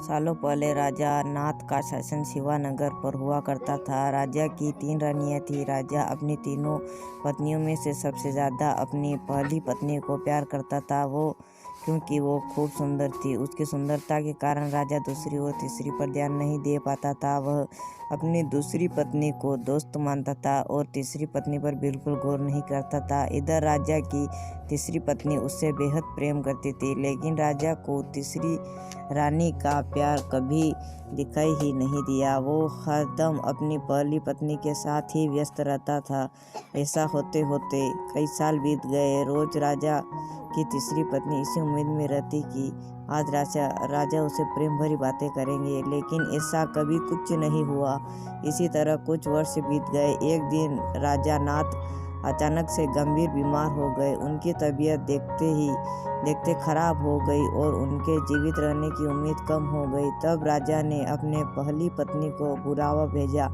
सालों पहले राजा नाथ का शासन शिवानगर पर हुआ करता था। राजा की 3 रानियां थी। राजा अपनी तीनों पत्नियों में से सबसे ज़्यादा अपनी पहली पत्नी को प्यार करता था, क्योंकि वो खूब सुंदर थी। उसकी सुंदरता के कारण राजा दूसरी और तीसरी पर ध्यान नहीं दे पाता था। वह अपनी दूसरी पत्नी को दोस्त मानता था और तीसरी पत्नी पर बिल्कुल गौर नहीं करता था। इधर राजा की तीसरी पत्नी उससे बेहद प्रेम करती थी, लेकिन राजा को तीसरी रानी का प्यार कभी दिखाई ही नहीं दिया। वो हरदम अपनी पहली पत्नी के साथ ही व्यस्त रहता था। ऐसा होते होते कई साल बीत गए। रोज राजा की तीसरी पत्नी इसी उम्मीद में रहती कि आज राजा उसे प्रेम भरी बातें करेंगे, लेकिन ऐसा कभी कुछ नहीं हुआ। इसी तरह कुछ वर्ष बीत गए। एक दिन राजा नाथ अचानक से गंभीर बीमार हो गए। उनकी तबीयत देखते खराब हो गई और उनके जीवित रहने की उम्मीद कम हो गई। तब राजा ने अपने पहली पत्नी को बुलावा भेजा।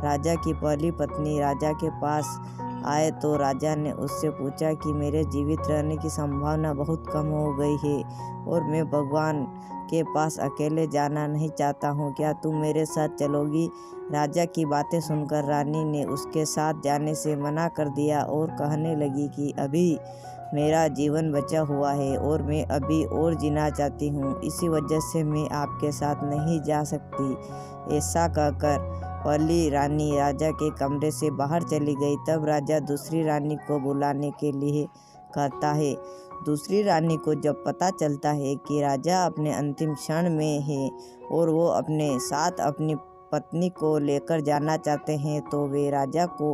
राजा की पहली पत्नी राजा के पास आए तो राजा ने उससे पूछा कि मेरे जीवित रहने की संभावना बहुत कम हो गई है और मैं भगवान के पास अकेले जाना नहीं चाहता हूँ। क्या तुम मेरे साथ चलोगी? राजा की बातें सुनकर रानी ने उसके साथ जाने से मना कर दिया और कहने लगी कि अभी मेरा जीवन बचा हुआ है और मैं अभी और जीना चाहती हूँ, इसी वजह से मैं आपके साथ नहीं जा सकती। ऐसा कहकर पहली रानी राजा के कमरे से बाहर चली गई। तब राजा दूसरी रानी को बुलाने के लिए कहता है। दूसरी रानी को जब पता चलता है कि राजा अपने अंतिम क्षण में है और वो अपने साथ अपनी पत्नी को लेकर जाना चाहते हैं, तो वे राजा को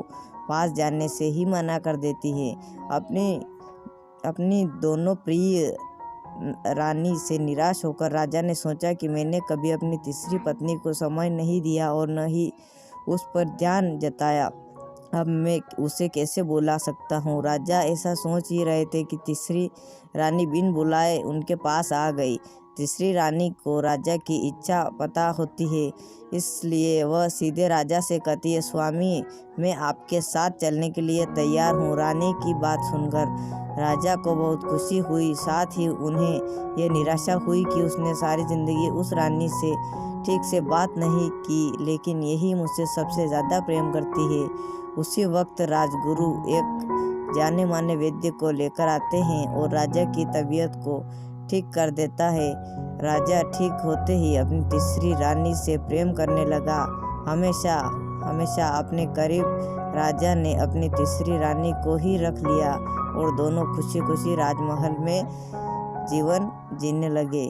पास जाने से ही मना कर देती है। अपनी दोनों प्रिय रानी से निराश होकर राजा ने सोचा कि मैंने कभी अपनी तीसरी पत्नी को समय नहीं दिया और न ही उस पर ध्यान जताया। अब मैं उसे कैसे बुला सकता हूँ? राजा ऐसा सोच ही रहे थे कि तीसरी रानी बिन बुलाए उनके पास आ गई। तीसरी रानी को राजा की इच्छा पता होती है, इसलिए वह सीधे राजा से कहती है, स्वामी, मैं आपके साथ चलने के लिए तैयार हूँ। रानी की बात सुनकर राजा को बहुत खुशी हुई, साथ ही उन्हें यह निराशा हुई कि उसने सारी जिंदगी उस रानी से ठीक से बात नहीं की, लेकिन यही मुझसे सबसे ज़्यादा प्रेम करती है। उसी वक्त राजगुरु एक जाने माने वैद्य को लेकर आते हैं और राजा की तबीयत को ठीक कर देता है। राजा ठीक होते ही अपनी तीसरी रानी से प्रेम करने लगा, हमेशा अपने करीब। राजा ने अपनी तीसरी रानी को ही रख लिया और दोनों खुशी खुशी राजमहल में जीवन जीने लगे।